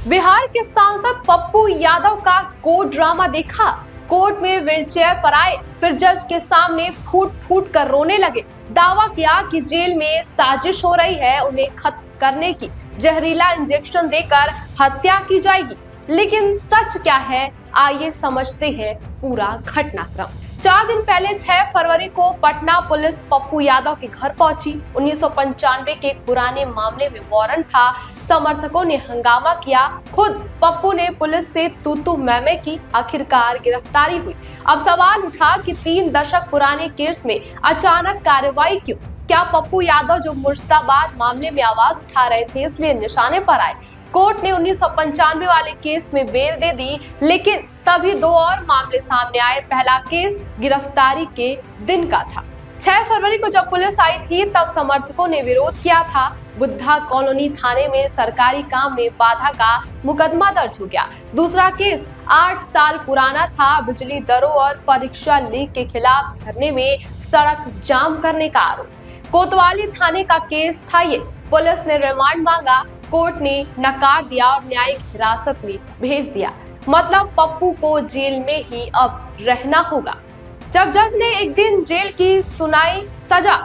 बिहार के सांसद पप्पू यादव का कोर्ट ड्रामा देखा। कोर्ट में व्हीलचेयर पर आए, फिर जज के सामने फूट फूट कर रोने लगे। दावा किया कि जेल में साजिश हो रही है, उन्हें खत्म करने की, जहरीला इंजेक्शन देकर हत्या की जाएगी। लेकिन सच क्या है, आइए समझते हैं पूरा घटनाक्रम। 4 दिन पहले 6 फरवरी को पटना पुलिस पप्पू यादव के घर पहुंची। 1995 के एक पुराने मामले में वारंट था। समर्थकों ने हंगामा किया। खुद पप्पू ने पुलिस से तू मैमे की। आखिरकार गिरफ्तारी हुई। अब सवाल उठा कि 3 दशक पुराने केस में अचानक कार्रवाई क्यों? क्या पप्पू यादव जो मुर्शिदाबाद मामले में आवाज उठा रहे थे इसलिए निशाने पर आए? कोर्ट ने 1995 वाले केस में बेल दे दी, लेकिन तभी 2 और मामले सामने आए। पहला केस गिरफ्तारी के दिन का था। 6 फरवरी को जब पुलिस आई थी तब समर्थकों ने विरोध किया था। बुद्धा कॉलोनी थाने में सरकारी काम में बाधा का मुकदमा दर्ज हो गया। दूसरा केस 8 साल पुराना था। बिजली दरों और परीक्षा लीक के खिलाफ धरने में सड़क जाम करने का आरोप। कोतवाली थाने का केस था ये। पुलिस ने रिमांड मांगा, कोर्ट ने नकार दिया और न्यायिक हिरासत में भेज दिया। मतलब पप्पू को जेल में ही अब रहना होगा। जब जज ने एक दिन जेल की सुनाई सजा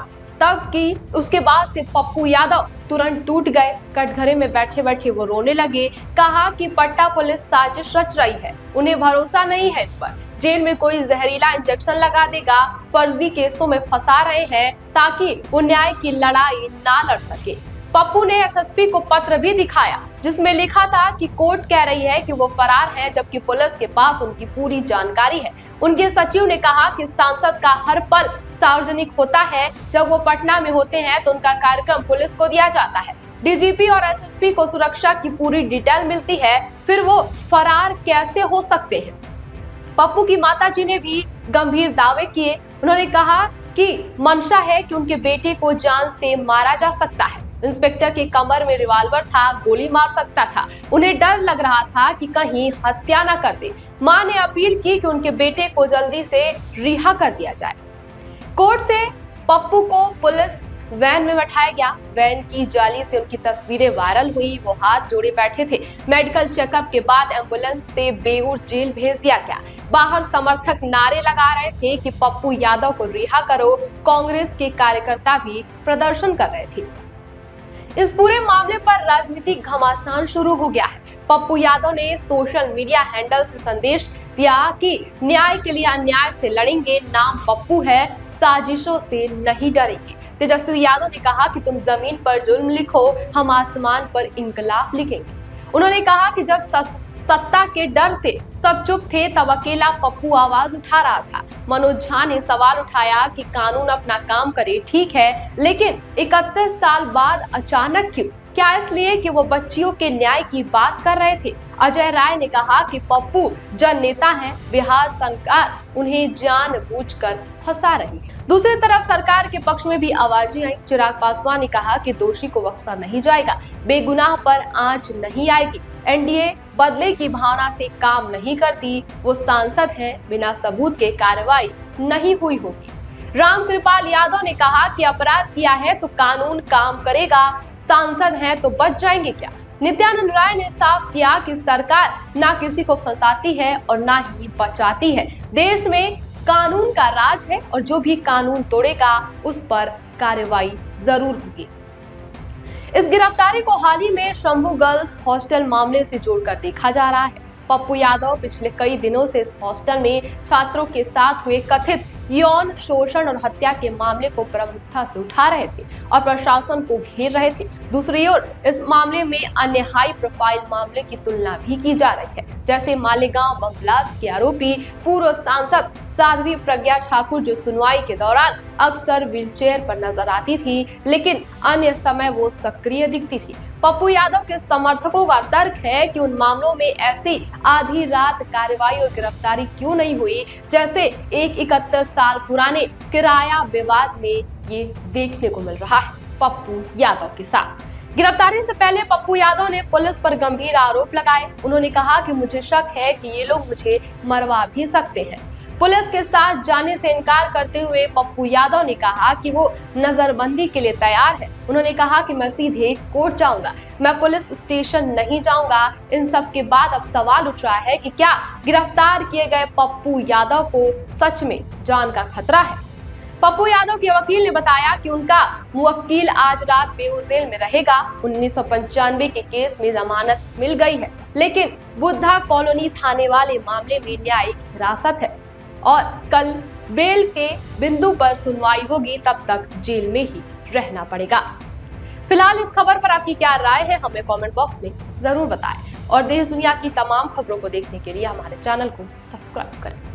तब की, उसके बाद से पप्पू यादव तुरंत टूट गए। कटघरे में बैठे बैठे वो रोने लगे। कहा कि पट्टा पुलिस साजिश रच रही है, उन्हें भरोसा नहीं है इस पर। जेल में कोई जहरीला इंजेक्शन लगा देगा। फर्जी केसों में फंसा रहे हैं ताकि वो न्याय की लड़ाई ना लड़ सके। पप्पू ने एसएसपी को पत्र भी दिखाया जिसमें लिखा था कि कोर्ट कह रही है कि वो फरार है, जबकि पुलिस के पास उनकी पूरी जानकारी है। उनके सचिव ने कहा कि सांसद का हर पल सार्वजनिक होता है। जब वो पटना में होते हैं तो उनका कार्यक्रम पुलिस को दिया जाता है। डीजीपी और एसएसपी को सुरक्षा की पूरी डिटेल मिलती है, फिर वो फरार कैसे हो सकते हैं? पप्पू की माताजी ने भी गंभीर दावे किए। उन्होंने कहा कि मंशा है कि उनके बेटे को जान से मारा जा सकता है। इंस्पेक्टर के कमर में रिवॉल्वर था, गोली मार सकता था। उन्हें डर लग रहा था कि कहीं हत्या न कर दे। मां ने अपील की कि उनके बेटे को जल्दी से रिहा कर दिया जाए। कोर्ट से पप्पू को पुलिस वैन में बैठाया गया। वैन की जाली से उनकी तस्वीरें वायरल हुई। वो हाथ जोड़े बैठे थे। मेडिकल चेकअप के बाद एम्बुलेंस से बेऊर जेल भेज दिया गया। बाहर समर्थक नारे लगा रहे थे कि पप्पू यादव को रिहा करो। कांग्रेस के कार्यकर्ता भी प्रदर्शन कर रहे थे। इस पूरे मामले पर राजनीतिक घमासान शुरू हो गया है। पप्पू यादव ने सोशल मीडिया हैंडल से संदेश दिया कि न्याय के लिए अन्याय से लड़ेंगे, नाम पप्पू है, साजिशों से नहीं डरेंगे। तेजस्वी यादव ने कहा कि तुम जमीन पर जुल्म लिखो, हम आसमान पर इंकलाब लिखेंगे। उन्होंने कहा कि जब सत्ता के डर से सब चुप थे तब अकेला पप्पू आवाज उठा रहा था। मनोज झा ने सवाल उठाया कि कानून अपना काम करे, ठीक है, लेकिन 31 साल बाद अचानक क्यों? क्या इसलिए कि वो बच्चियों के न्याय की बात कर रहे थे? अजय राय ने कहा कि पप्पू जन नेता हैं, बिहार सरकार उन्हें जानबूझकर फंसा रही है। दूसरी तरफ सरकार के पक्ष में भी आवाजें आई। चिराग पासवान ने कहा कि दोषी को बख्शा नहीं जाएगा, बेगुनाह पर आंच नहीं आएगी। एनडीए बदले की भावना से काम नहीं करती। वो सांसद हैं, बिना सबूत के कार्रवाई नहीं हुई होगी। रामकृपाल यादव ने कहा कि अपराध किया है तो कानून काम करेगा, सांसद हैं तो बच जाएंगे क्या? नित्यानंद राय ने साफ किया कि सरकार ना किसी को फंसाती है और ना ही बचाती है। देश में कानून का राज है और जो भी कानून तोड़ेगा उस पर कार्रवाई जरूर होगी। इस गिरफ्तारी को हाल ही में शंभू गर्ल्स हॉस्टल मामले से जोड़कर देखा जा रहा है। पप्पू यादव पिछले कई दिनों से इस हॉस्टल में छात्रों के साथ हुए कथित यौन शोषण और हत्या के मामले को प्रमुखता से उठा रहे थे और प्रशासन को घेर रहे थे। दूसरी ओर इस मामले में अन्य हाई प्रोफाइल मामले की तुलना भी की जा रही है, जैसे मालेगांव बम ब्लास्ट के आरोपी पूर्व सांसद साध्वी प्रज्ञा ठाकुर, जो सुनवाई के दौरान अक्सर व्हीलचेयर पर नजर आती थी, लेकिन अन्य समय वो सक्रिय दिखती थी। पप्पू यादव के समर्थकों का तर्क है कि उन मामलों में ऐसी आधी रात कार्रवाई और गिरफ्तारी क्यों नहीं हुई, जैसे एक 31 साल पुराने किराया विवाद में ये देखने को मिल रहा है पप्पू यादव के साथ। गिरफ्तारी से पहले पप्पू यादव ने पुलिस पर गंभीर आरोप लगाए। उन्होंने कहा कि मुझे शक है कि ये लोग मुझे मरवा भी सकते हैं। पुलिस के साथ जाने से इनकार करते हुए पप्पू यादव ने कहा कि वो नजरबंदी के लिए तैयार है। उन्होंने कहा कि मैं सीधे कोर्ट जाऊंगा, मैं पुलिस स्टेशन नहीं जाऊंगा। इन सब के बाद अब सवाल उठ रहा है कि क्या गिरफ्तार किए गए पप्पू यादव को सच में जान का खतरा है। पप्पू यादव के वकील ने बताया कि उनका मुवक्किल आज रात बेऊर जेल में रहेगा। 1995 के केस में जमानत मिल गई है, लेकिन बुद्धा कॉलोनी थाने वाले मामले में न्यायिक हिरासत है और कल बेल के बिंदु पर सुनवाई होगी, तब तक जेल में ही रहना पड़ेगा। फिलहाल इस खबर पर आपकी क्या राय है, हमें कमेंट बॉक्स में जरूर बताएं और देश दुनिया की तमाम खबरों को देखने के लिए हमारे चैनल को सब्सक्राइब करें।